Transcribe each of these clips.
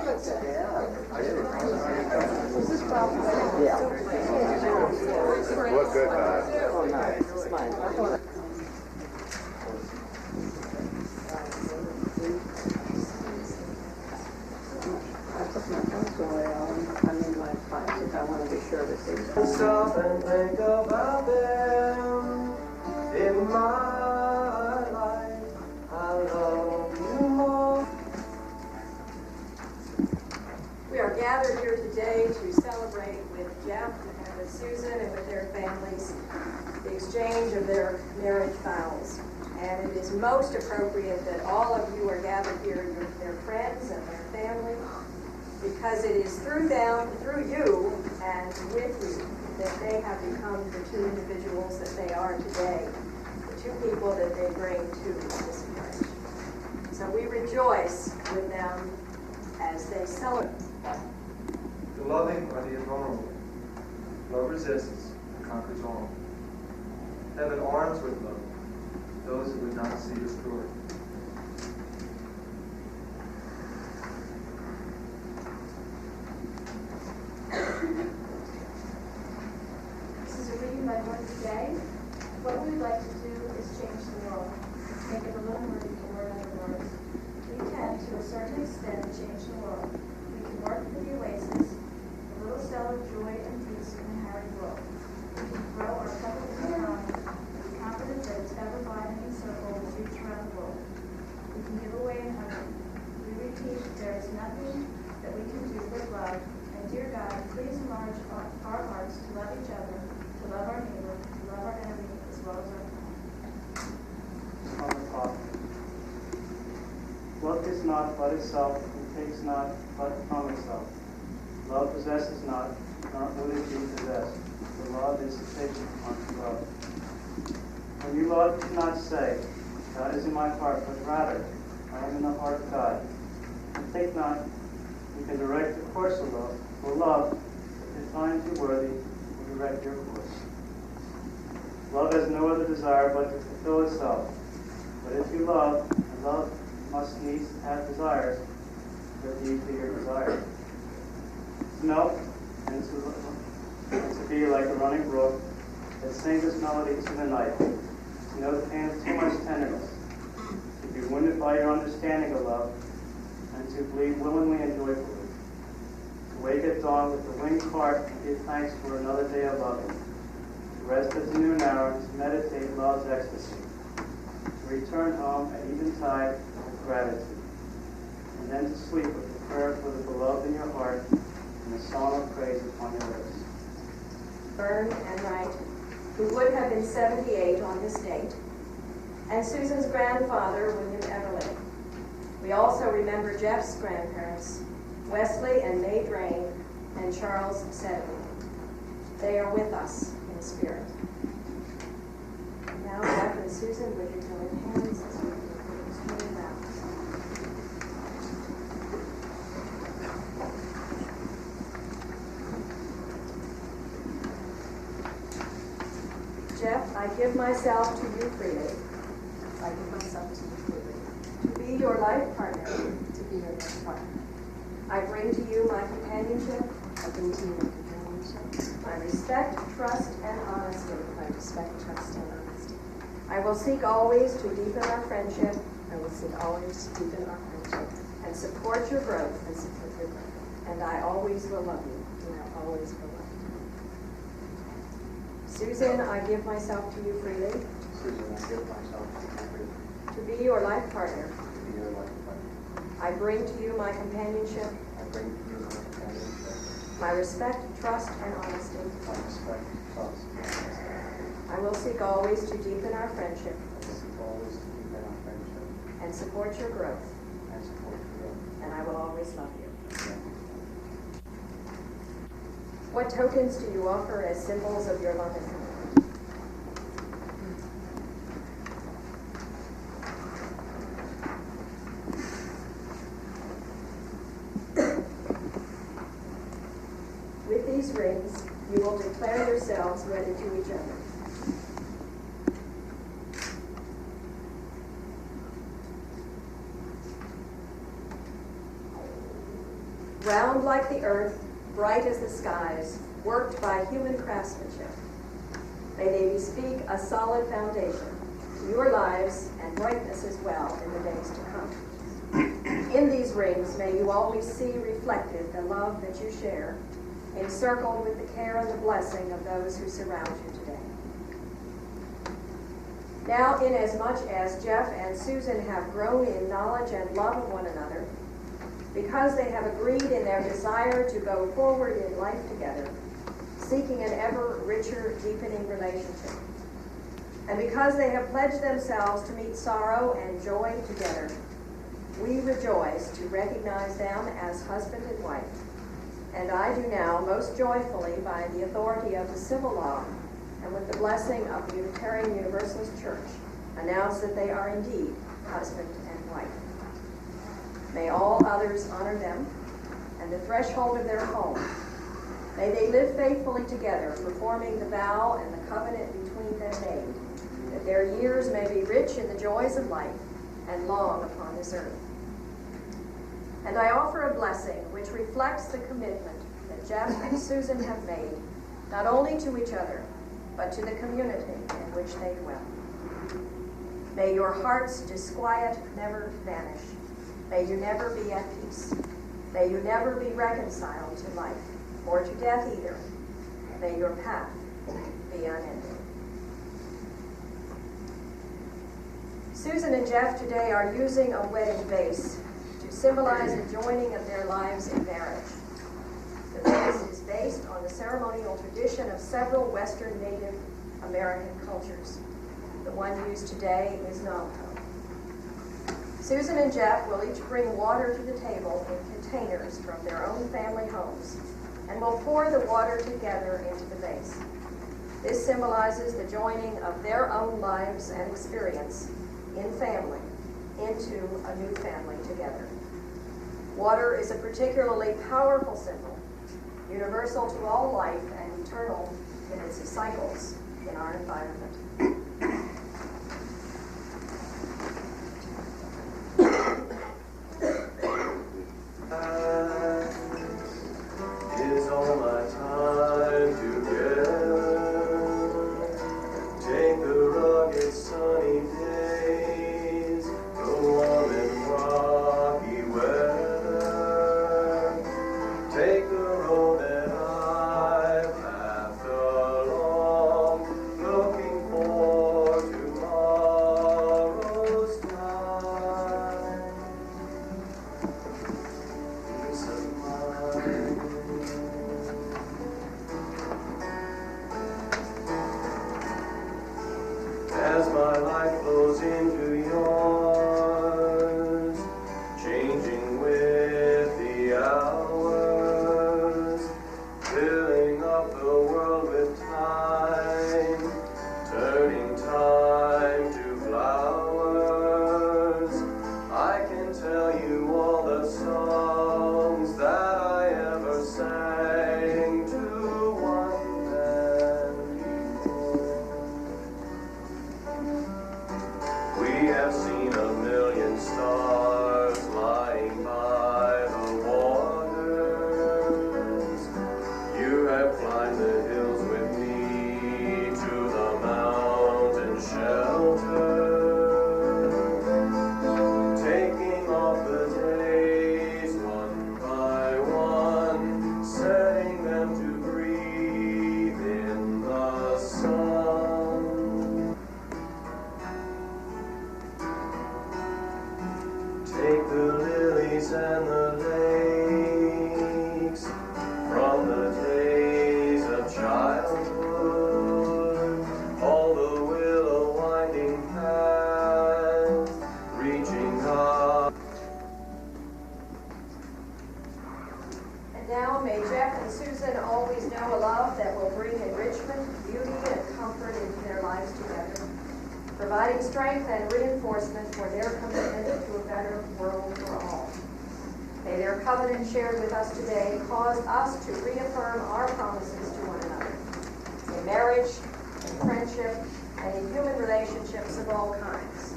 Look good, Oh, nice. It's fine. I want to be sure that they Stop and think about them in my life. I love you more. We are gathered here today to celebrate with Jeff and with Susan and with their families the exchange of their marriage vows. And it is most appropriate that all of you are gathered here with their friends and their family, because it is through them, through you, and with you that they have become the two individuals that they are today, the two people that they bring to this marriage. So we rejoice with them as they celebrate. The loving are the invulnerable. Love resists and conquers all. Heaven arms with love those who would not see destroyed. This is a reading by Dorothy Day. What we would like to do is change the world, make it a little more equal, in other words. We can, to a certain extent, change the world. We can work for the oasis, a little cell of joy and peace in a harried world. We can grow our cup of economy, be confident that its ever-widening circle will reach around the world. We can give away in hunger. We repeat, there is nothing that we can do but love. And dear God, please enlarge our hearts to love each other, to love our neighbor, to love our enemy, as well as our Father. Love is not but itself, and takes not but from itself. Love possesses not, nor will it be possessed. For love is sufficient unto love. When you love, do not say, God is in my heart, but rather, I am in the heart of God. And think not, you can direct the course of love, for love, if it finds you worthy, will direct your course. Love has no other desire but to fulfill itself. But if you love, and love must needs have desires, that lead to your desire. To melt and to be like a running brook that sings its melody to the night. To know the pain of too much tenderness. To be wounded by your understanding of love, and to bleed willingly and joyfully. To wake at dawn with a winged heart and give thanks for another day of loving. To rest at the noon hour and to meditate love's ecstasy. To return home at eventide with gratitude. And then to sleep with a prayer for the beloved in your heart and a song of praise upon your lips. Byrne and Wright, who would have been 78 on this date, and Susan's grandfather, William Everly. We also remember Jeff's grandparents, Wesley and May Drain, and Charles Sedley. They are with us in spirit. And now, Jeff and Susan, would you join hands as we exchange vows? Jeff, I give myself to you freely. I give myself to you freely. To be your life partner. To be your life partner. I bring to you my companionship. I bring to you my companionship. My respect, trust, and honesty. My respect, trust, and honesty. I will seek always to deepen our friendship. I will seek always to deepen our friendship. And support your growth. And support your growth. And I always will love you. And I always will love you. Susan, I give myself to you freely. Susan, I give myself to you freely. To be your life partner. To be your life partner. I bring to you my companionship. I bring to you my companionship. My respect, trust, and honesty. My respect, trust, and honesty. I will seek always to deepen our friendship. I will seek always to deepen our friendship. And support your growth. And support your growth. And I will always love you. Yeah. What tokens do you offer as symbols of your love and commitment? With these rings, you will declare yourselves wedded to each other. round like the earth, bright as the skies, worked by human craftsmanship. May they bespeak a solid foundation to your lives and brightness as well in the days to come. In these rings, may you always see reflected the love that you share, encircled with the care and the blessing of those who surround you today. Now, inasmuch as Jeff and Susan have grown in knowledge and love of one another, because they have agreed in their desire to go forward in life together, seeking an ever richer, deepening relationship, and because they have pledged themselves to meet sorrow and joy together, we rejoice to recognize them as husband and wife. And I do now most joyfully, by the authority of the civil law and with the blessing of the Unitarian Universalist Church, announce that they are indeed husband and wife. May all others honor them and the threshold of their home. May they live faithfully together, performing the vow and the covenant between them made, that their years may be rich in the joys of life and long upon this earth. And I offer a blessing which reflects the commitment that Jeff and Susan have made, not only to each other, but to the community in which they dwell. May your heart's disquiet never vanish. May you never be at peace. May you never be reconciled to life, or to death either. May your path be unending. Susan and Jeff today are using a wedding vase to symbolize the joining of their lives in marriage. The vase is based on the ceremonial tradition of several Western Native American cultures. The one used today is Navajo. Susan and Jeff will each bring water to the table in containers from their own family homes and will pour the water together into the vase. This symbolizes the joining of their own lives and experience in family into a new family together. Water is a particularly powerful symbol, universal to all life and eternal in its cycles in our environment. Is all my time together. Take the rugged sunny days, the warm and rocky weather. Take the road that I've passed along, looking for tomorrow's time. Peace of mind. As my life flows into yours, changing with the hours, filling up the world with time, turning time to flowers. I can tell you all the songs that I ever sang to one man before. We have seen a million stars lying by the waters. You have climbed the hills with me to the mountain shelter, taking off the days one by one, setting them to breathe in the sun. Take the lilies and the lakes from the days of childhood, all the willow winding path, reaching up. And now may Jeff and Susan always know a love that will bring enrichment, beauty, and comfort into their lives together, providing strength and reinforcement for their commitment to a better world for all. May their covenant shared with us today cause us to reaffirm our promises to one another in marriage, in friendship, and in human relationships of all kinds.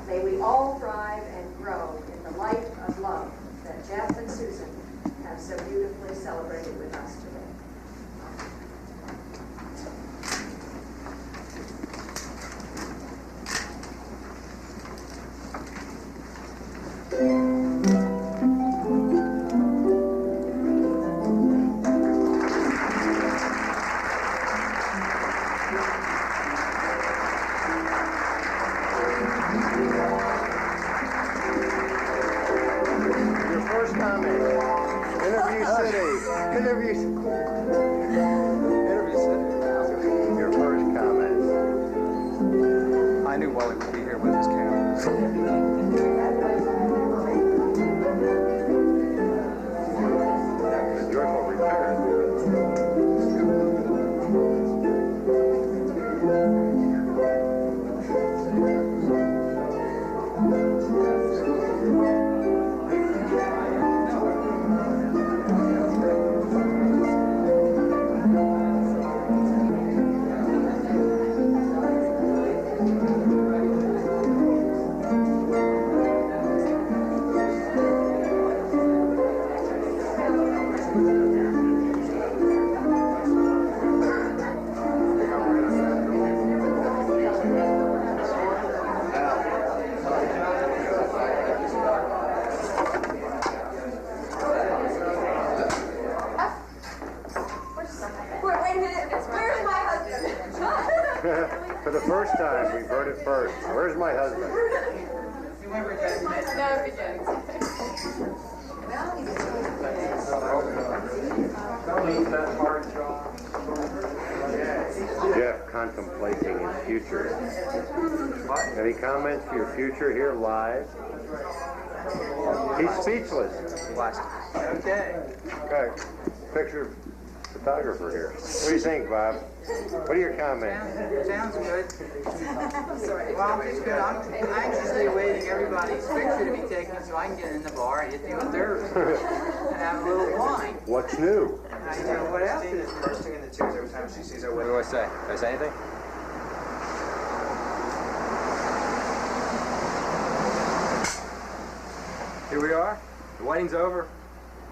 May we all thrive and grow in the light of love that Jeff and Susan have so beautifully celebrated with us today. Your first comment. Interview City. Interview City. Your first comment. I knew Wally would be here with his camera. Joyful return. Wait a minute, where's my husband? For the first time, we've heard it first. Where's my husband? Jeff contemplating his future. Any comments for your future here live? He's speechless. Okay. Okay, picture photographer here. What do you think, Bob? What are your comments? Sounds good. Well, I'm just good. I'm anxiously awaiting everybody's picture to be taken so I can get in the bar and hit the hors d'oeuvres and have a little wine. What's new? I know what else is. Bursting into tears every time she sees her. What do I say? Did I say anything? Here we are. The wedding's over.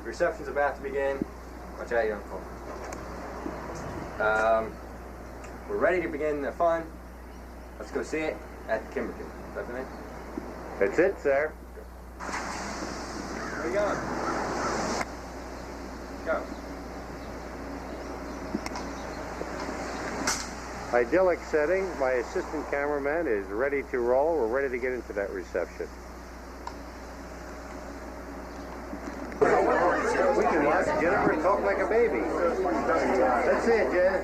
The reception's about to begin. Watch out, you don't fall. We're ready to begin the fun. Let's go see it at the Kimberton. Is that the name? That's it, sir. Where are you going? Go. Idyllic setting. My assistant cameraman is ready to roll. We're ready to get into that reception. We can watch Jennifer talk like a baby. That's it, Jen.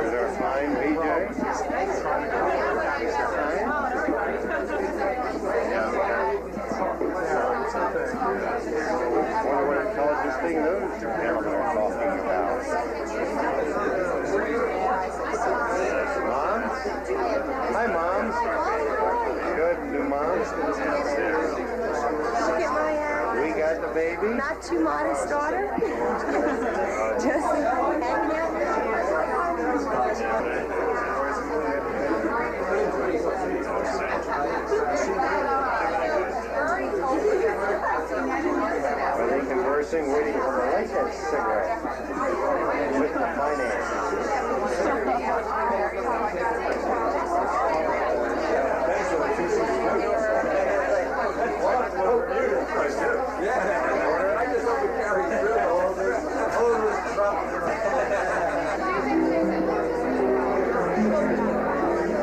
There's our fine VJ. Wonder what intelligent thing those two gentlemen are talking about. Mom? Hi, Mom. Good, new mom. Look at my We got the baby. not too modest daughter. Just hanging out with Are they conversing, waiting for the license cigarette? With the finances.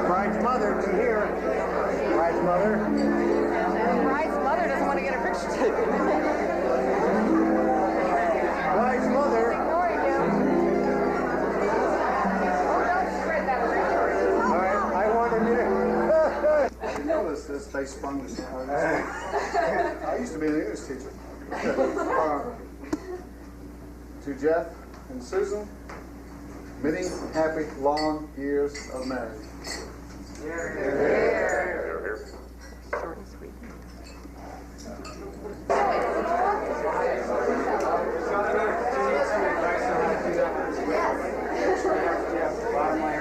Bride's mother, come here. Bride's mother. Bride's mother doesn't want to get a picture taken. Bride's mother. Ignoring you. Oh, don't spread that around. All right, I wanted you to... I noticed this, they sprung this out. I used to be an English teacher. To Jeff and Susan, many happy, long years of marriage. Short and sweet. Bottom line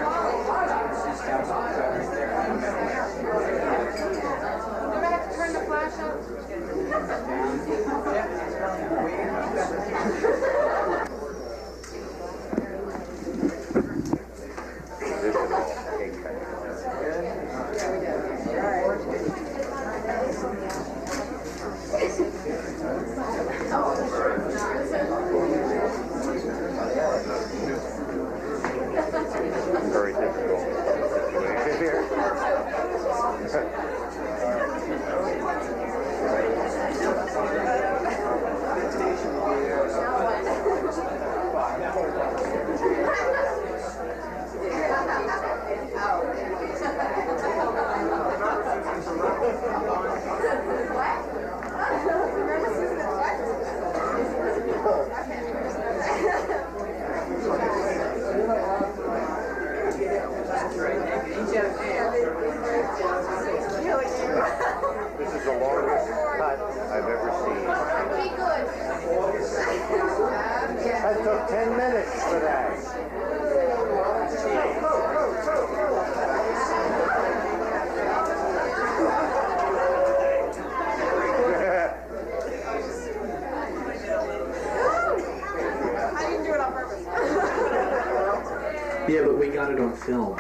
got it on film.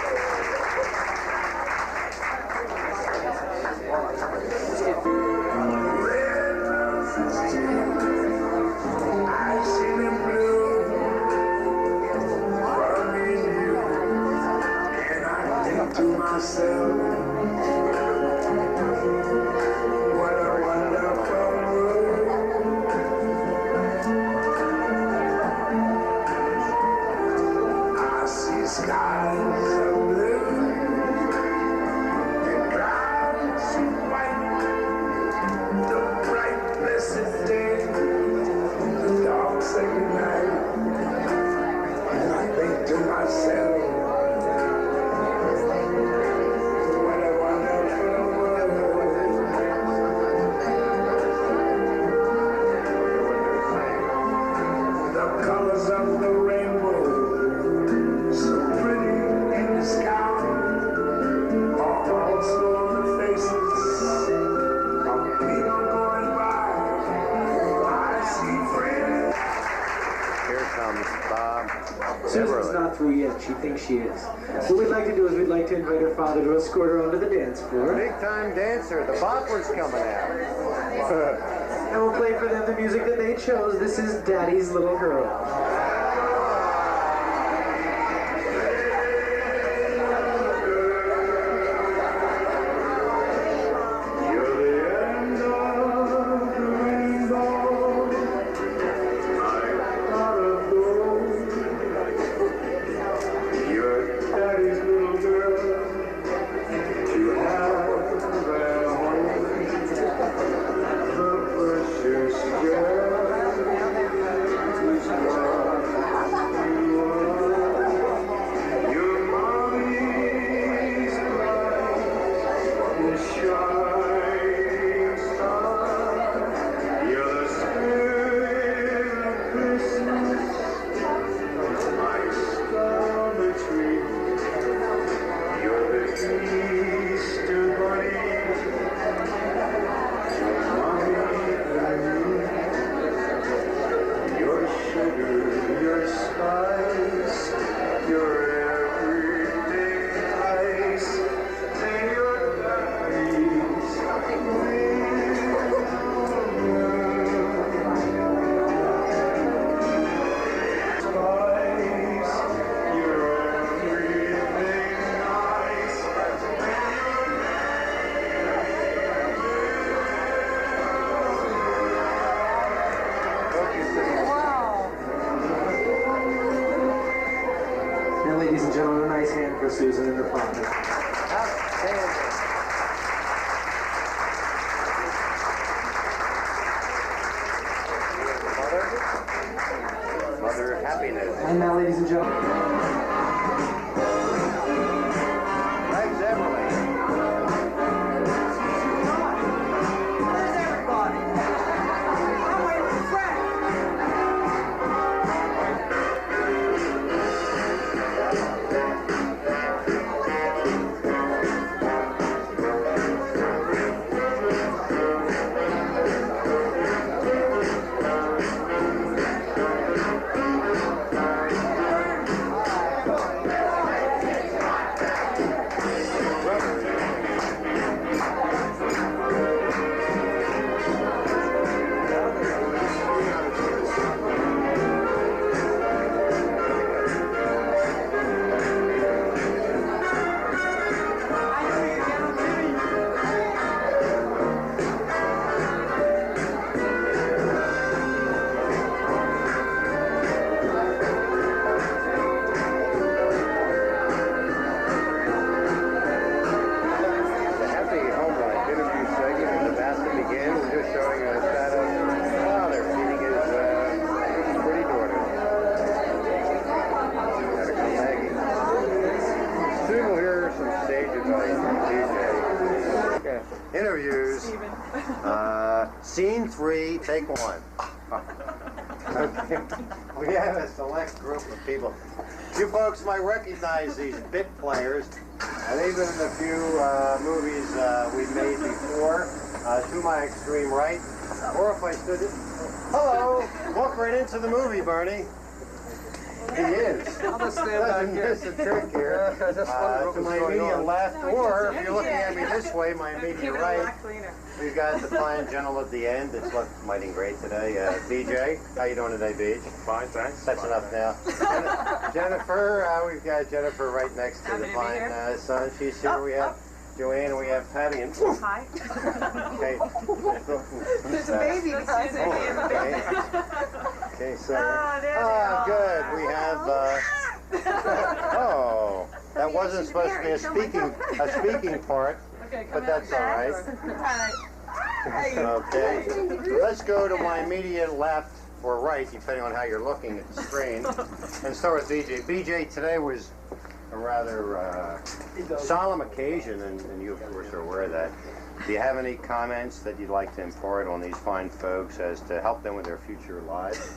Susan's not through yet. She thinks she is. What we'd like to do is we'd like to invite her father to escort her onto the dance floor. Big time dancer. The bopper's coming out. And we'll play for them the music that they chose. This is Daddy's Little Girl. Ladies and gentlemen, a nice hand for Susan and her father. Mother happiness. And now, ladies and gentlemen. Thanks, Emily. Where's everybody? I'm waiting for Frank. Interviews. Scene 3, take 1. Okay. We have a select group of people. You folks might recognize these bit players. They've been in a few movies we've made before. To my extreme right. Or if I stood it. Hello! Walk right into the movie, Bernie. He is. I'll just stand back Doesn't here. miss a trick here. I just wondered what To was my going immediate on. left, or if you're looking at me this way, my immediate right, we've got the fine gentleman at the end that's looked mighty great today. BJ, how you doing today, BJ? Fine, thanks. That's enough now. Jennifer, we've got Jennifer right next to the fine son. She's here. We have Joanne and we have Patty. And Hi. okay. There's a baby, guys. Okay, so. Oh, there they are. Good. We have. Oh, that wasn't supposed to be a speaking part, but that's all right. Okay. Let's go to my immediate left or right, depending on how you're looking at the screen, and start with BJ. BJ, today was a rather solemn occasion, and you, of course, are aware of that. Do you have any comments that you'd like to impart on these fine folks as to help them with their future lives?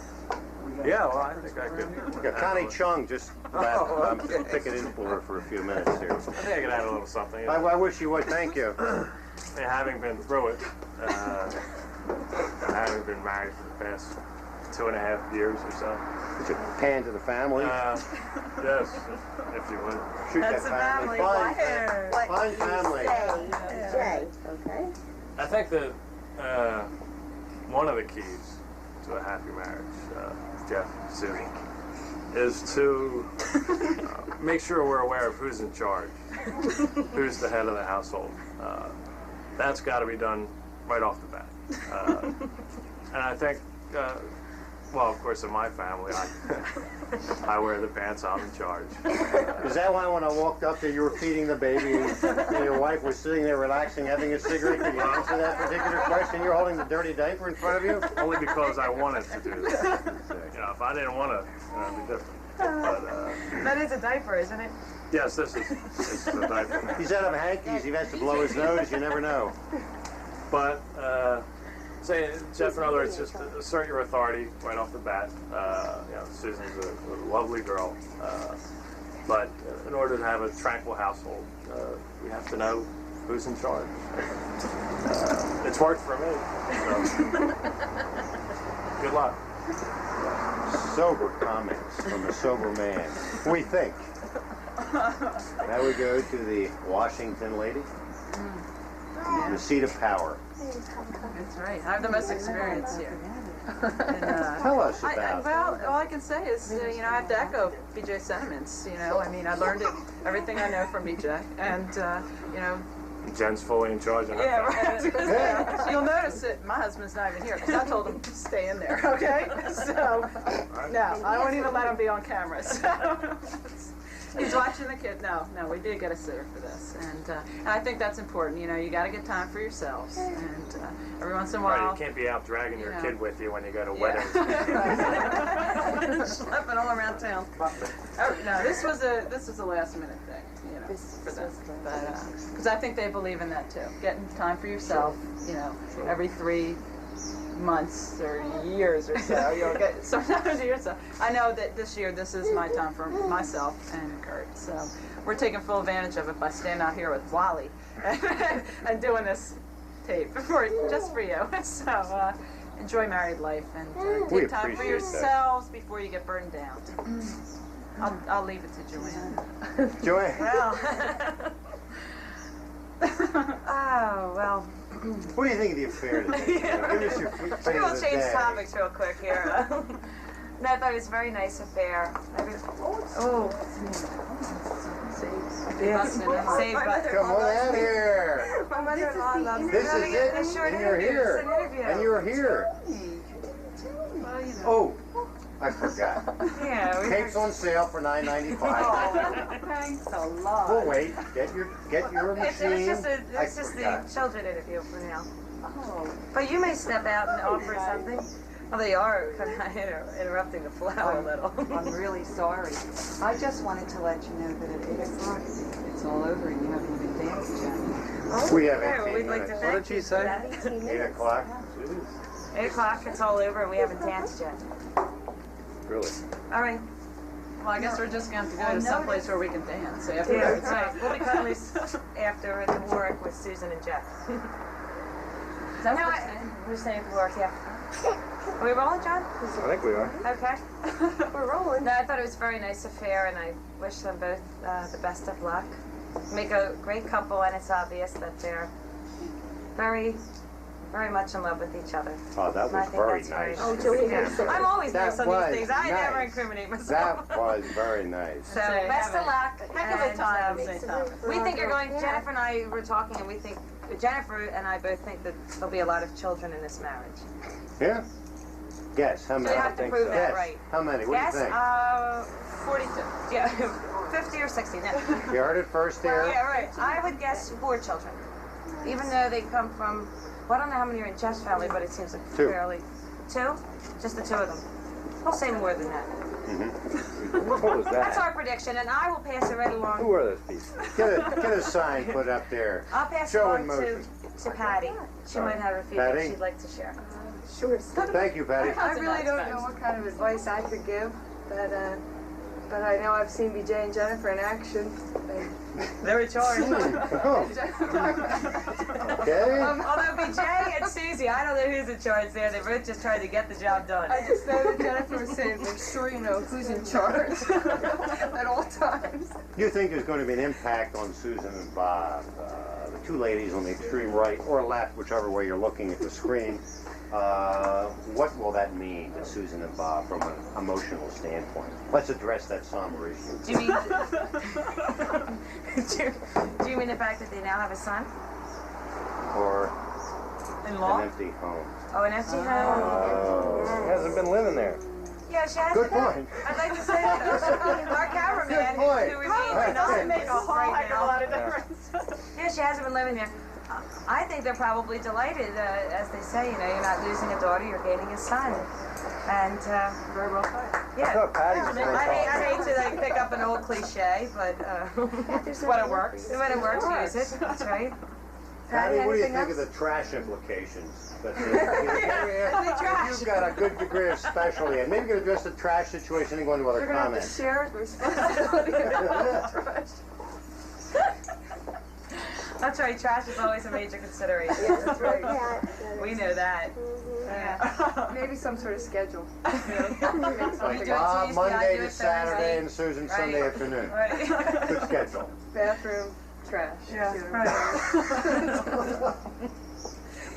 Yeah, well, I think I could. Yeah, Connie Chung just left. I'm picking in for her for a few minutes here. I think I could add a little something. I wish you would. Thank you. Having been through it, having been married for the past 2.5 years or so. Put your pan to the family. Yes, if you would. Shoot That's that a family. family. Fine family. Jay, okay? I think that one of the keys to a happy marriage, Jeff, Susan, is to make sure we're aware of who's in charge, who's the head of the household. That's got to be done right off the bat. And I think, well, of course, in my family, I wear the pants. I'm in charge. Is that why when I walked up there, you were feeding the baby and your wife was sitting there relaxing, having a cigarette? Can you answer that particular question? You're holding the dirty diaper in front of you? Only because I wanted to do that. You know, if I didn't want to, it'd be different. But, That is a diaper, isn't it? yes, this is the diaper. He's out of hankies. He has to blow his nose. You never know. But, say, Jeff, in other words, just assert your authority right off the bat. You know, Susan's a lovely girl. But in order to have a tranquil household, we have to know who's in charge. It's worked for me. So. Good luck. Sober comments from a sober man. We think. Now we go to the Washington lady. The seat of power. That's right. I have the most experience here. And, Tell us about it. well, all I can say is, you know, I have to echo BJ's sentiments. You know, I mean, I learned everything I know from BJ, and you know. Jen's fully in charge of her Yeah, family. right. You'll notice that my husband's not even here because I told him to stay in there. Okay, so no, I won't even let him be on camera. So. He's watching the kid. No, we did get a sitter for this, and I think that's important. You know, you got to get time for yourselves, and every once in a while. Right, you can't be out dragging your kid with you when you go to Yeah. weddings. Schlepping all around town. Oh, no, this was a last minute thing, you know, for this. But because I think they believe in that too. Getting time for yourself, you know, every 3 months or years or so, you'll get sometimes yourself. I know that this year this is my time for myself and Kurt, so we're taking full advantage of it by standing out here with Wally and doing this tape just for you. So enjoy married life and We take time for appreciate yourselves before you get burned down. I'll leave it to Joanne. Joanne, Well. Oh, well. what do you think of the affair today? Give us your We'll opinion of the change day. topics real quick here. No, I thought it was a very nice affair. Oh. Yes. Saved by Come on out here. My mother-in-law loves This is it, a short and you're interview. here. It's an interview. And you're here. Well, you know. Oh, I forgot. Yeah. Cakes on sale for $9.95. Thanks a lot. We'll wait. Get your machine. It's just the children interview for now. Oh. But you may step out and offer something. Well, they are kind of interrupting the flow a little. I'm really sorry. I just wanted to let you know that at 8 o'clock, it's all over and you haven't even danced yet. We have Okay, well, 18 we'd like to minutes. thank What did she say? you for that. 8 o'clock. 8 o'clock, it's all over and we haven't danced yet. Really? All right. Well, I guess we're just going to have to go to someplace where we can dance after Yeah, that. right. We'll be cutting loose after at the Warwick with Susan and Jeff. Is that what we're saying for Warwick, yeah. Are we rolling, John? I think we are. Okay. We're rolling. No, I thought it was a very nice affair, and I wish them both the best of luck. Make a great couple, and it's obvious that they're very, very much in love with each other. Oh, that And I was think very that's nice. Oh, Julie, I'm always That nice on was these things. I never nice. incriminate myself. That was very nice. So best of luck. Heck of a and, time, um, St. Thomas. we think you're going. Yeah. Jennifer and I were talking, and we think Jennifer and I both think that there'll be a lot of children in this marriage. Yeah? Guess, how So many? you have to prove that Guess. right. How many? What Yes, do you think? 42. Yeah, 50 or 60. No. You heard it first here? Yeah, right. I would guess 4 children, even though they come from. Well, I don't know how many are in Jeff's family, but it seems like 2. fairly 2. Just the 2 of them. We'll say more than that. What was That's that? our prediction, and I will pass it right along. Who are those people? Get a sign put up there. I'll pass Show it in along motion. to Patty. She might have a few Patty? things she'd like to share. Sure. Thank you, Patty. I really don't know what kind of advice I could give, but I know I've seen BJ and Jennifer in action. They're in charge. Okay. Although BJ and Susie, I don't know who's in charge there. They both just tried to get the job done. I just know that Jennifer was saying, make sure you know who's in charge at all times. You think there's going to be an impact on Susan and Bob, the 2 ladies on the extreme right or left, whichever way you're looking at the screen. What will that mean to Susan and Bob from an emotional standpoint? Let's address that somber issue. Do you mean? do you mean the fact that they now have a son? Or In-law? an empty home. Oh, an empty home. Oh. He hasn't been living there. Yeah, she has. Good point. I'd like to say that our cameraman, Good point. who remains anonymous right now. difference. Yeah, she hasn't been living there. I think they're probably delighted, as they say. You know, you're not losing a daughter, you're gaining a son. And Very well said. yeah. I thought Patty was going to I hate to like pick up an old cliche, but When it works. when it works, use it. That's right. Patty, what do you anything think else? of the trash implications? That The trash. You've got a good degree of specialty, and maybe you can address the trash situation and go into other We're gonna have to comments. share the responsibility of the trash. That's right. Trash is always a major consideration. Yeah, that's right. We know that. Yeah. Maybe some sort of schedule. Like You do it Bob Tuesday, I Monday do to it Saturday, Thursday. and Susan Right. Sunday afternoon. Right. Good schedule. Bathroom, trash. Yeah, you know. right.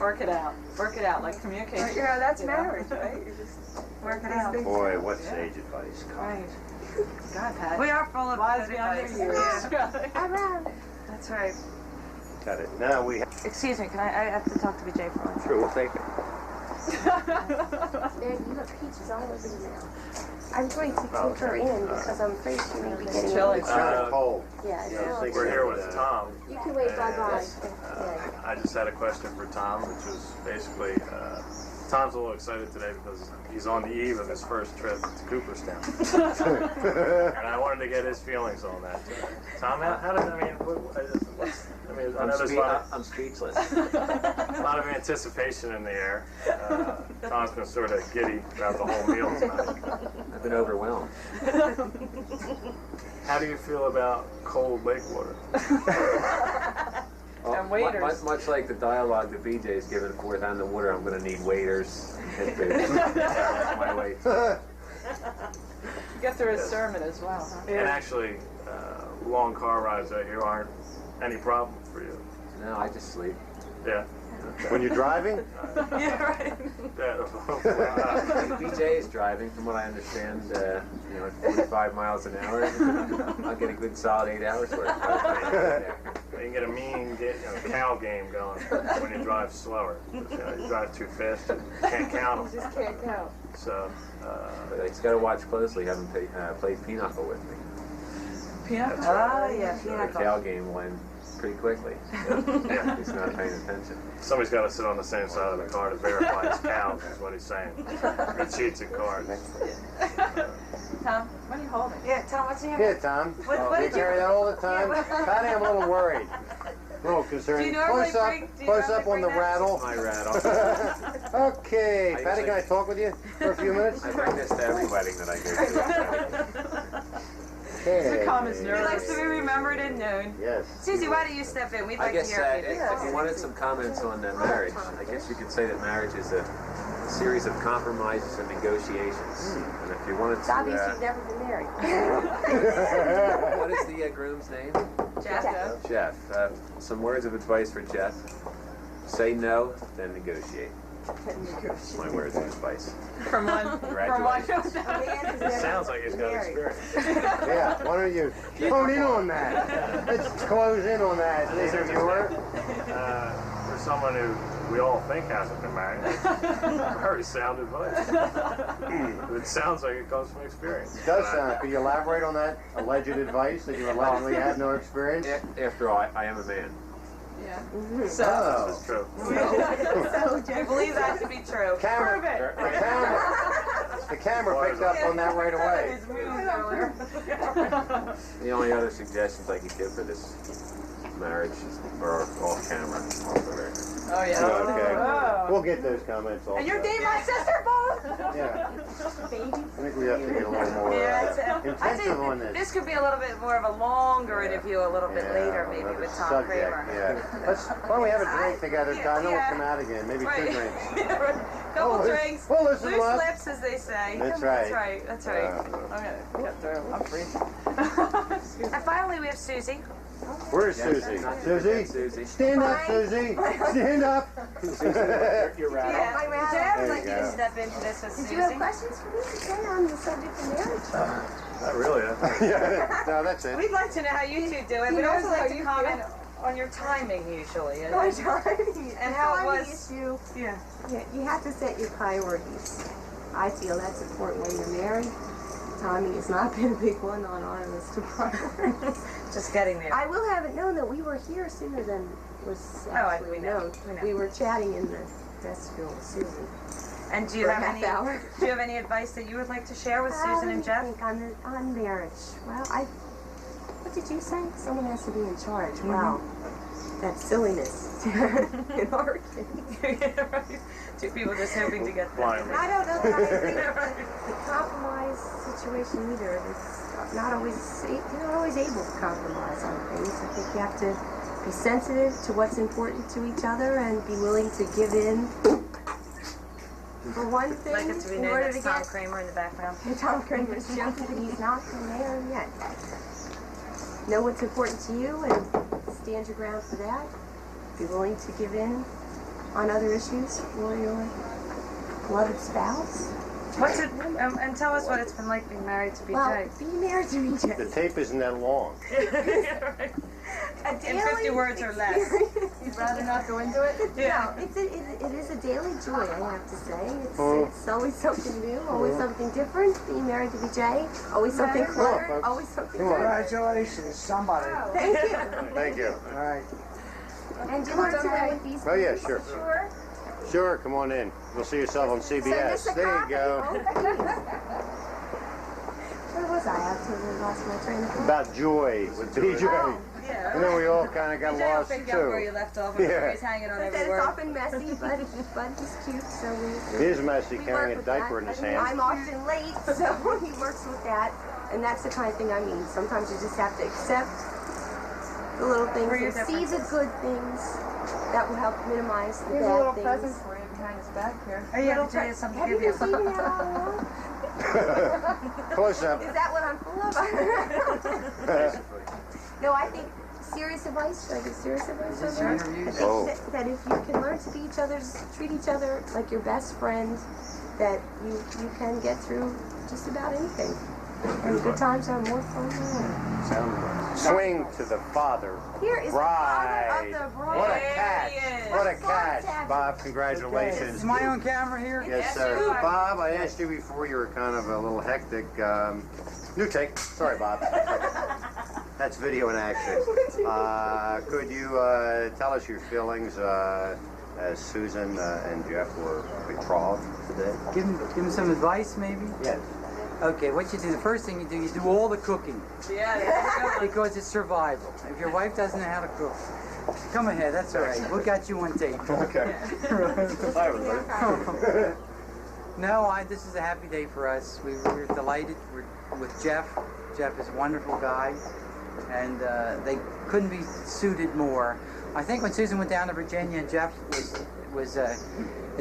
Work it out. Work it out, like communication. You know, that's you know? marriage, right? You just Work it out. Boy, what sage advice. Right. God, Pat. We are full of Wise good beyond advice. their years. Yeah. That's right. Got it. Now we have. Excuse me, I have to talk to BJ for 1 second. Sure, we'll take it. There, you have peaches all over you now. I'm going to take her in because I'm afraid she may be getting chilly. It's kind of cold. Yeah, Yeah, I was thinking We're here with that. Tom. You can wave bye-bye. I just had a question for Tom, which was basically, Tom's a little excited today because he's on the eve of his first trip to Cooperstown. And I wanted to get his feelings on that. Tom, how did, I know there's a lot I'm speechless. a lot of anticipation in the air. Tom's been sort of giddy throughout the whole meal tonight. I've been overwhelmed. How do you feel about cold lake water? And waiters. Much like the dialogue that BJ's given forth on the water, I'm going to need waiters. That's my weight. Get through his sermon as well. Huh? And actually, long car rides out here aren't any problem for you. No, I just sleep. Yeah. When you're driving? Yeah, right. BJ is driving, from what I understand, at 45 miles an hour. I'll get a good solid 8 hours worth. You can get a mean cow game going when you drive slower. You drive too fast, you can't count You them. just can't count. So, But he's got to watch closely. Haven't played Pinochle with me. Pinochle. Oh, yeah, The Pinochle. cow game went pretty quickly. yeah. He's not paying attention. Somebody's got to sit on the same side of the car to verify it's cows, is what he's saying. Good cheats and cards. Tom, what are you holding? Yeah, Tom, what's in your Here, Tom. What you did you- carry that all the time? Yeah. Patty, I'm a little worried. A little concerned. Do you normally Close up, bring- do you close normally up on the bring that? rattle. My rattle. Okay, I Patty, usually- can I talk with you for a few minutes? I bring this to every wedding that I go to. Okay. Calm his He nerves. likes to be remembered and known. Yes. Susie, why don't you step in? We'd I like to guess hear if from you. you wanted some comments on marriage, I guess you could say that marriage is a series of compromises and negotiations. And if you wanted It's to, obvious you've never been married. what is the groom's name? Jeff. Jeff. Some words of advice for Jeff. Say no, then negotiate. That's my words of advice. From one. Congratulations. It sounds like he's got experience. Yeah, why don't you phone in on that? Let's close in on that, interviewer. For someone who we all think hasn't been married, very sound advice. It sounds like it comes from experience. It does sound. Could you elaborate on that alleged advice that you allegedly had no experience? After all, I am a man. Yeah. So, This is true. We believe that to be true. Prove it. The camera picked up on that right away. The only other suggestions I could give for this marriage are off camera, off the record. Oh yeah. Okay. Oh. We'll get those comments also. And you're dating my sister, both. Yeah. I think we have to get a little more intensive on this. This could be a little bit more of a longer interview a little bit later, maybe another with Tom subject, Kramer. Yeah. Why don't we have a drink together, Don? Then we'll come out again. Maybe Right. 2 drinks. Couple Well, drinks, well, listen, loose love. lips, as they say. That's right. That's right. Okay, get through. I'm freezing. And finally, we have Susie. Where's Susie? Susie? Stand up, Susie. Stand up. You're right. Yeah, Hi, Ralph. Jeff, There I'd like you you to go. step into this with Did Susie. you have questions for me today on the subject of marriage? Not really. Yeah. No, that's it. We'd like to know how you two do it. You We'd know also like how to you comment on your timing usually. My timing. And how it Timing was. issue. Yeah. Yeah, you have to set your priorities. I feel that's important when you're married. Timing has not been a big one on our list of priorities. Just getting there. I will have it known that we were here sooner than was actually we know. known. We know. We were chatting in the vestibule with Susan. And do you for a have half any? hour. Do you have any advice that you would like to share with Susan and Jeff? I think on marriage. Well, what did you say? Someone has to be in charge. Wow. That's silliness in our case. Two people just hoping to get there. Blind. I don't know that I think the compromise situation either is not always, you're not always able to compromise on things. I think you have to be sensitive to what's important to each other and be willing to give in for one thing Like it to be in known order to that's Tom get Kramer in the background. Tom Kramer's joking, but he's not there yet. Know what's important to you and stand your ground for that. Be willing to give in on other issues for your beloved spouse. What's it? And tell us what it's been like being married to BJ. Well, being married to BJ. The tape isn't that long. A In 50 words or less. You'd rather not go into it? Yeah. No, it is a daily joy, I have to say. Oh. It's always something new, always something different. Being married to BJ, always something cluttered, folks. always something Come on. different. Congratulations, somebody. Thank you. Thank you. All right. And you learn today with these Oh, yeah, people, sure. Sure. Sure, come on in. We'll see yourself on CBS. Send us a There you copy. go. Where was I? I totally lost my train of thought. About joy with BJ. Yeah. And then we all kind of got BJ will lost pick up where you too. left off. Yeah. He's hanging on I every said it's word. often messy, but he's cute, so He is messy we carrying a work with diaper that. in his I mean, hand. I'm often late, so he works with that, and that's the kind of thing I mean. Sometimes you just have to accept the little things For your and see the differences. good things that will help minimize the Here's a bad little things. present for you behind his back here. Oh yeah, BJ has something Have to you give been you. seeing me out all along? Close up. Is that what I'm full of? No, I think serious advice. Should I give serious advice? Is this on your that? interview? I think Oh. that if you can learn to be treat each other like your best friend, that you can get through just about anything. And good times are more fun than ever. Swing to the father. Here is Bride. the father of the bride. What a There catch. he is. What a That's catch. fantastic. Bob, congratulations. Is my own camera here? Yes, sir. Bob, I asked you before, you were kind of a little hectic. New take. Sorry, Bob. That's video in action. Could you tell us your feelings as Susan and Jeff were betrothed today? Give him some advice, maybe? Yes. Okay, what you do, the first thing you do all the cooking. Yeah. Because it's survival. If your wife doesn't know how to cook, come ahead, that's all right. We got you on tape. Okay. No, this is a happy day for us. We're delighted with Jeff. Jeff is a wonderful guy, and they couldn't be suited more. I think when Susan went down to Virginia and Jeff was at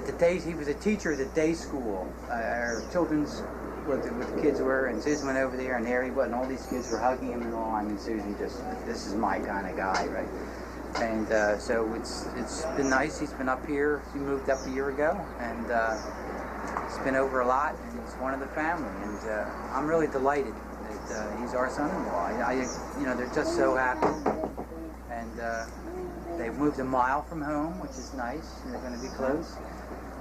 the day, he was a teacher at the day school, our children's, where the kids were, and Susan went over there, and there he was, and all these kids were hugging him and all. I mean, Susan this is my kind of guy, right? And so it's been nice. He's been up here. He moved up a year ago, and he's been over a lot, and he's one of the family. And I'm really delighted that he's our son-in-law. They're just so happy, and they've moved a mile from home, which is nice. And they're going to be close.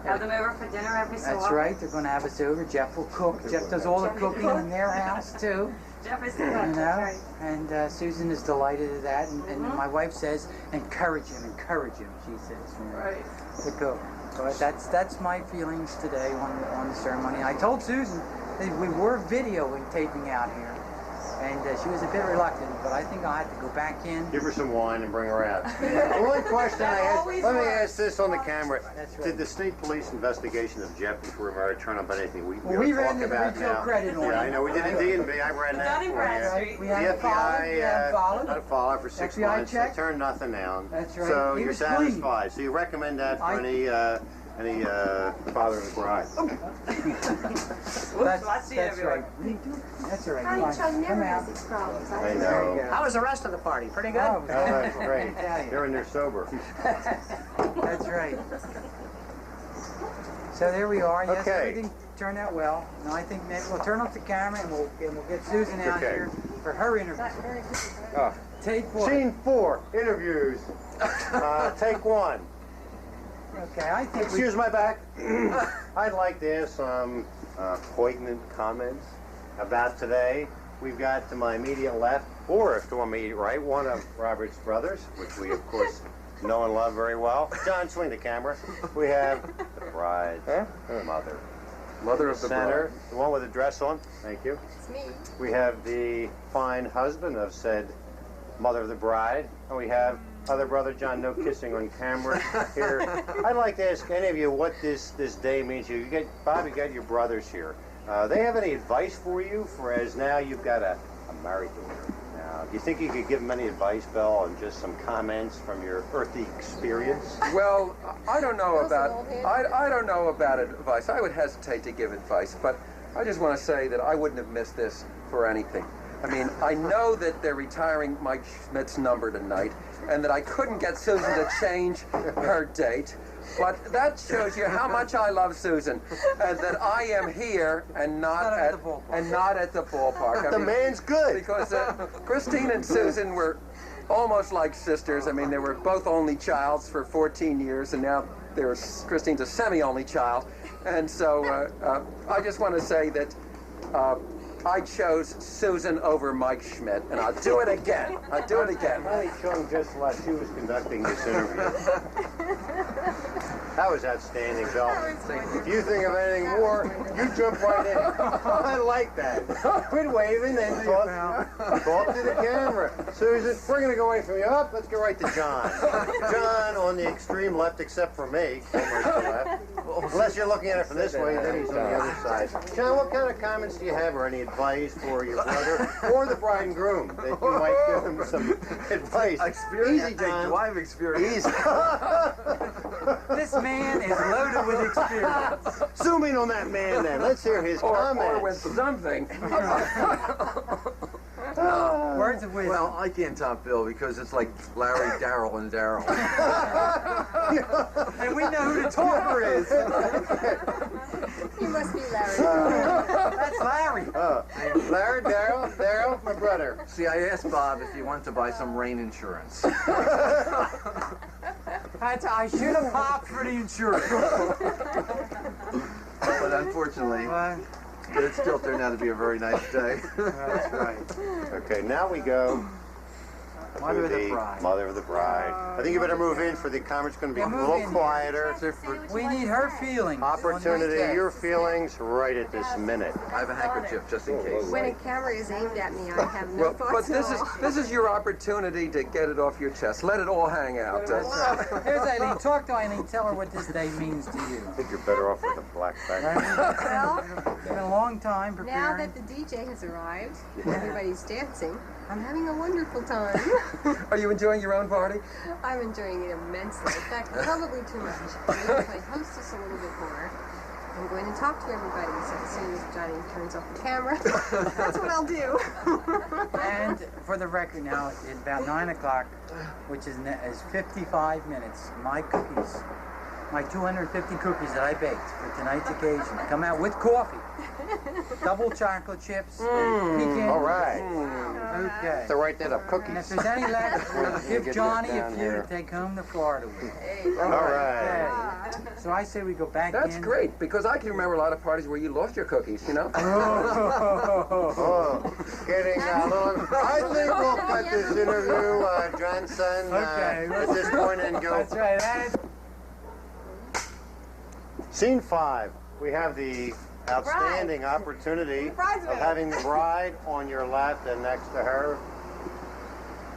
Have them over for dinner every so often. That's right. They're going to have us over. Jeff will cook. Jeff does all the cooking in their house too. Jeff is the cook. You know, Right. and Susan is delighted at that. And my wife says, encourage him. She says, Right. To cook. But that's my feelings today on the ceremony. I told Susan that we were taping out here. And she was a bit reluctant, but I think I'll have to go back in. Give her some wine and bring her out. One question I had, let me ask this on the camera. Right. Did the state police investigation of Jeff before marriage turn up anything we we are ran talking the about retail now? credit on Yeah, it. I know. We did a D&B. I ran that Not in for Bradstreet. you. We The had FBI followed. had a follow for 6 FBI months. They check. turned nothing down. That's right. So He you're was clean. satisfied. So you recommend that for any father of the bride? That's right. That's all right. Honey, Fine. Chuck never Come has out. these problems. I know. How was the rest of the party? Pretty good? Oh, That's great. Italian. They're in there sober. That's right. So there we are. Yes, Okay. everything turned out well. Now I think maybe we'll turn off the camera and we'll get Susan out Okay. here for her interview. Take one. Scene 4, interviews. Take 1. Okay, I think Excuse my back. I'd like to ask some poignant comments about today. We've got to my immediate left, or to my immediate right, one of Robert's brothers, which we, of course, know and love very well. John, swing the camera. We have the bride's mother. Mother of the Center, bride. the one with the dress on. Thank you. It's me. We have the fine husband of said mother of the bride, and we have other brother John. No kissing on camera here. I'd like to ask any of you what this day means to you. Bob, you got your brothers here. They have any advice for you? For as now you've got a married daughter. Now, do you think you could give them any advice, Bill, on just some comments from your earthy experience? Well, I don't know about I don't know about advice. I would hesitate to give advice, but I just want to say that I wouldn't have missed this for anything. I mean, I know that they're retiring Mike Schmidt's number tonight, and that I couldn't get Susan to change her date. But that shows you how much I love Susan, and that I am here and not at the ballpark. The man's good. Because Christine and Susan were almost like sisters. I mean, they were both only childs for 14 years, and now Christine's a semi-only child. And so I just want to say that I chose Susan over Mike Schmidt, and I'll do it again. I'll do it again. Honey Chung just left. She was conducting this interview. That was outstanding, Bill. If you think of anything more, you jump right in. I like that. Quit waving and talk to the camera. Susan, we're going to go away from you. Up, let's go right to John. John on the extreme left, except for me. Right to the left. Unless you're looking at it from this way, then he's on the other side. John, what kind of comments do you have, or any advice for your brother or the bride and groom that you might give them some advice? Easy, John. Do I have experience? Easy. This man is loaded with experience. Zoom in on that man then. Let's hear his comments. Or with something. Words of wisdom. Well, I can't top Bill because it's like Larry, Daryl, and Daryl. And we know who the talker is. You must be Larry. That's Larry. Larry, Daryl, my brother. See, I asked Bob if he wanted to buy some rain insurance. I should have popped for the insurance. But unfortunately, it still turned out to be a very nice day. That's right. Okay, now we go Mother to of the bride. Mother of the bride. I think you better move in for the conference. Going to be a move little in. quieter. We need her feelings. Opportunity, your feelings right at this minute. I have a handkerchief just in case. When a camera is aimed at me, I have no Well, thoughts but at all. this is your opportunity to get it off your chest. Let it all hang out. That's right. Here's Eileen. Talk to Eileen. Tell her what this day means to you. I think you're better off with a black background. Well, It's been a long time now preparing. that the DJ has arrived and everybody's dancing, I'm having a wonderful time. Are you enjoying your own party? I'm enjoying it immensely. In fact, probably too much. I'm going to play hostess a little bit more. I'm going to talk to everybody so as soon as Johnny turns off the camera. That's what I'll do. And for the record now, at about 9 o'clock, which is 55 minutes, my cookies, my 250 cookies that I baked for tonight's occasion, come out with coffee. Double chocolate chips, pecan. All right. Okay. To write that up, cookies. And if there's any left, we'll Get give Johnny that a down few here. to take home to Florida with. All right. Okay. So I say we go back That's in. great, because I can remember a lot of parties where you lost your cookies, you know? Oh, getting a little. I think we'll cut this interview, Johnson, at this point and go. That's right. Scene 5. We have the outstanding opportunity of having the bride on your left and next to her.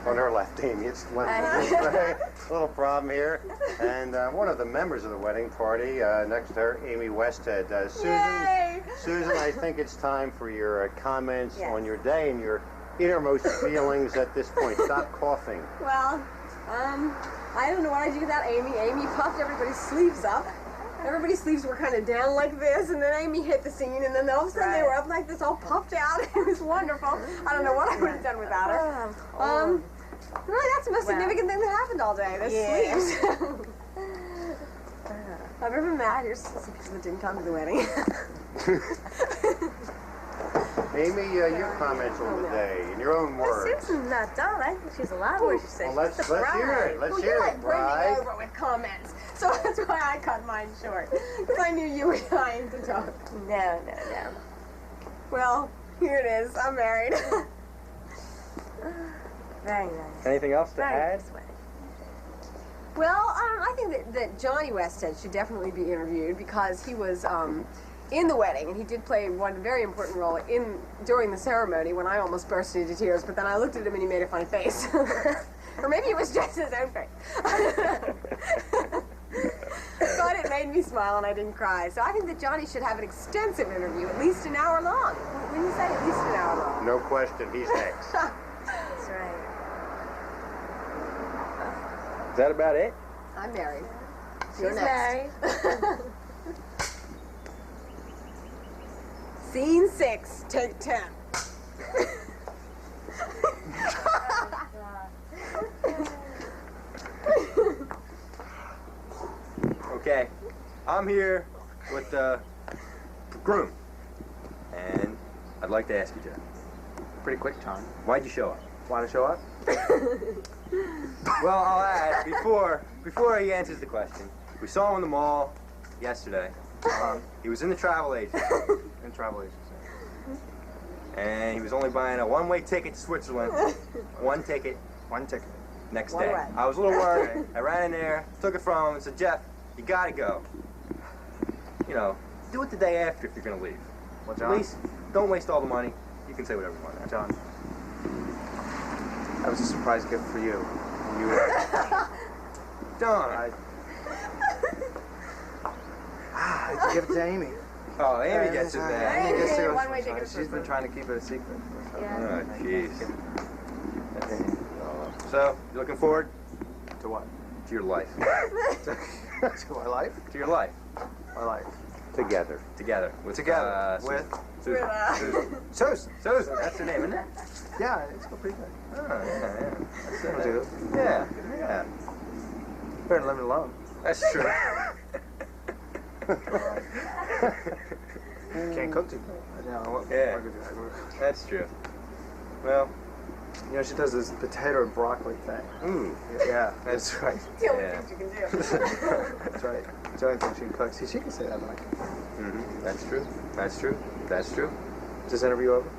On her left, Amy. It's a little problem here. And one of the members of the wedding party next to her, Amy Westhead. Susan, I think it's time for your comments on your day and your innermost feelings at this point. Stop coughing. Well, I don't know what I'd do without Amy. Amy puffed everybody's sleeves up. Everybody's sleeves were kind of down like this, and then Amy hit the scene, and then all of a sudden they were up like this, all puffed out. It was wonderful. I don't know what I would have done without her. Really, that's the most significant thing that happened all day. Those sleeves. I've ever met. Here's some people that didn't come to the wedding. Amy, your comments on the day, in your own words. Susan's not done. I think she's a lot more. She said. Well, let's hear it. Let's hear You're it, like brimming bride. over with comments. So that's why I cut mine short. Because I knew you were dying to talk. No. Well, here it is. I'm married. Very nice. Anything else to add? Well, I think that Johnny Westhead should definitely be interviewed because he was in the wedding, and he did play one very important role during the ceremony when I almost burst into tears, but then I looked at him and he made a funny face. Or maybe it was just his own face. But it made me smile and I didn't cry. So I think that Johnny should have an extensive interview, at least an hour long. When you say at least an hour long. No question, he's next. That's right. Is that about it? I'm married. She's You're married. Scene 6, take 10. Okay, I'm here with the groom, and I'd like to ask you, Jeff. Pretty quick, John. Why'd you show up? Want to show up? Well, I'll add before he answers the question. We saw him in the mall yesterday. He was in the travel agency. In travel agency. And he was only buying a one-way ticket to Switzerland. One ticket. Next One day. way. I was a little worried. I ran in there, took it from him, and said, Jeff, you gotta go. You know, do it the day after if you're gonna leave. Well, John. Please, don't waste all the money. You can say whatever you want now. John. That was a surprise gift for you. John. I give it to Amy. Oh, Amy gets it there. Amy gets Hey, to one-way it. ticket She's been trying to keep it a secret. Oh, jeez. So, you looking forward To what? to your life? To my life? To your life. My life. Together. Together. With, Together. With? Susan. Susan. Susan. That's her name, isn't it? Yeah, it's pretty good. Oh, yeah. That'll do. Yeah. Yeah. Better than living alone. That's true. Can't cook too good. Yeah. That's true. Well, you know, she does this potato and broccoli thing. Yeah, that's right. It's the only thing she can do. That's right. It's the only thing she can cook. See, she can say that, but I can't. Mm-hmm. That's true. That's true. That's true. Is this interview over?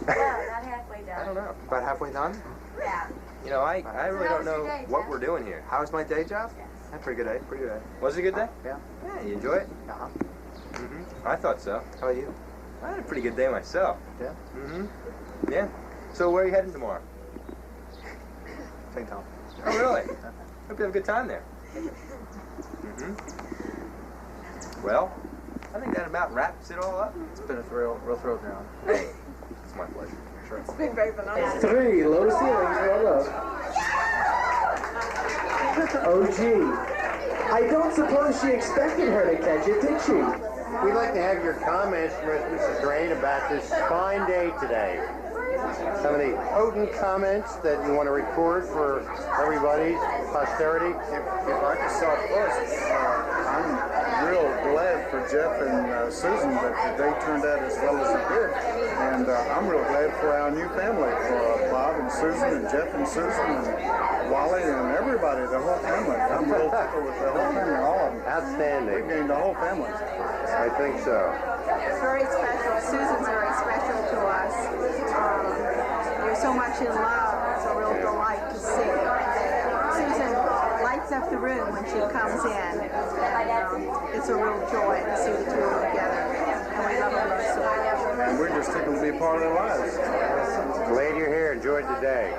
No, not halfway done. I don't know. About halfway done? Yeah. You know, I really How don't was your know day, what Jeff? we're doing here. How was my day, Jeff? Had a pretty good day. Pretty good day. Was it a good day? Yeah. Yeah, you enjoy it? Uh-huh. Mm-hmm. I thought so. How about you? I had a pretty good day myself. Yeah? Mm-hmm. Yeah. So where are you heading tomorrow? St. Tom. Oh, really? Hope you have a good time there. Mm-hmm. Well, I think that about wraps it all up. It's been a real thrill, John. Hey, it's my pleasure. picture. It's big bags and all. 3, low ceilings, well up. Oh gee. I don't suppose she expected her to catch it, did she? We'd like to have your comments, Mrs. Drain, about this fine day today. Some of the potent comments that you want to record for everybody's posterity. If I could start first, I'm real glad for Jeff and Susan that the day turned out as well as it did. And I'm real glad for our new family, for Bob and Susan and Jeff and Susan and Wally and everybody, the whole family. I'm real tickled with the whole family, all of them. Outstanding. We gained the whole family. I think so. It's very special. Susan's very special to us. You're so much in love. It's a real delight to see. Susan lights up the room when she comes in. And, it's a real joy to see the two of them together. And we love them so much. And we're just tickled to be a part of their lives. Glad you're here. Enjoyed the day.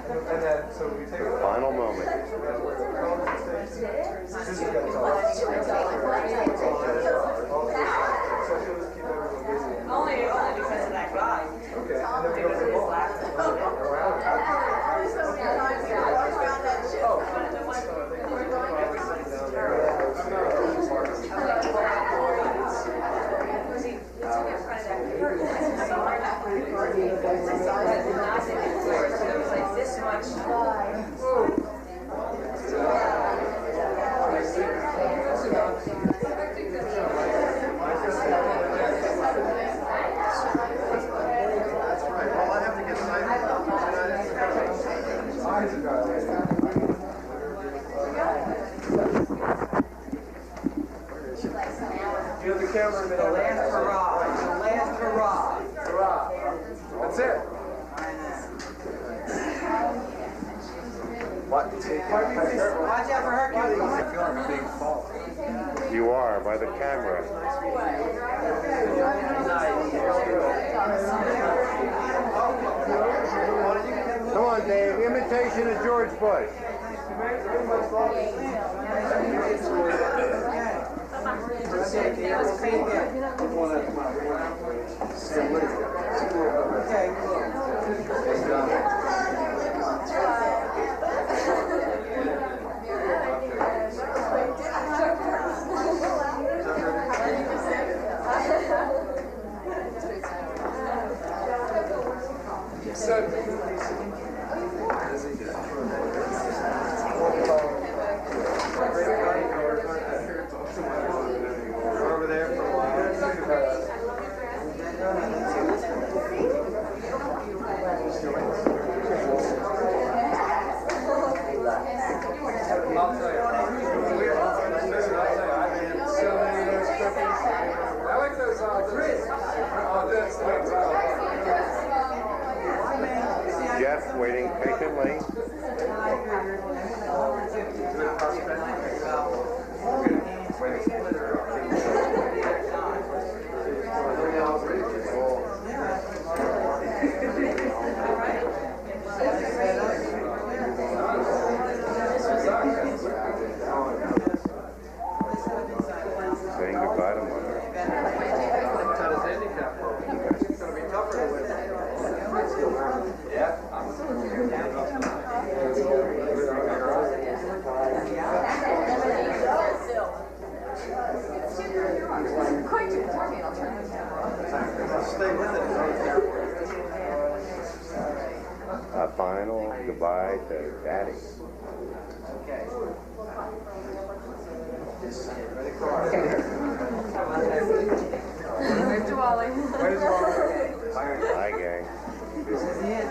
The final moment. Only because of that guy. This much. You have the camera in the middle. The last hurrah. The last hurrah. Hurrah. That's it. What? Watch out for Hercules. I feel like I'm being followed. You are, by the camera. Come on, Dave. Imitation of George Bush. Over there for a while. I'll tell you. I've had so many of those cookies. I like those Jeff waiting patiently. Saying goodbye to Mother. Cut his handicap. It's going to be tougher to win. Yeah. Quite too for me. I'll turn this down. Stay with it. A final goodbye to Daddy. Wave to Wally. Hi, gang. This is it.